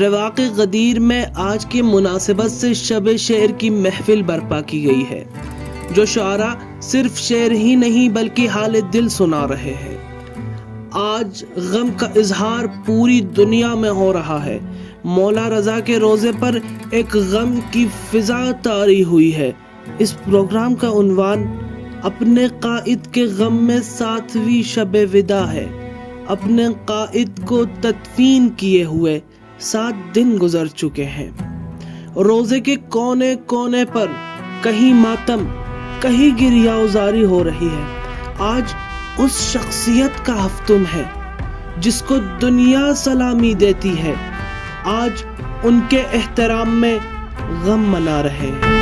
رواق غدیر میں آج کی مناسبت سے شب شعر کی محفل برپا کی گئی ہے، جو شعراء صرف شعر ہی نہیں بلکہ حال دل سنا رہے ہیں۔ آج غم کا اظہار پوری دنیا میں ہو رہا ہے۔ مولا رضا کے روزے پر ایک غم کی فضا طاری ہوئی ہے۔ اس پروگرام کا عنوان اپنے قائد کے غم میں 7ویں شب وداع ہے۔ اپنے قائد کو تدفین کیے ہوئے 7 دن گزر چکے ہیں۔ روزے کے کونے کونے پر کہیں ماتم، کہیں گریہ وزاری ہو رہی ہے۔ آج اس شخصیت کا ہفتم ہے جس کو دنیا سلامی دیتی ہے۔ آج ان کے احترام میں غم منا رہے ہیں۔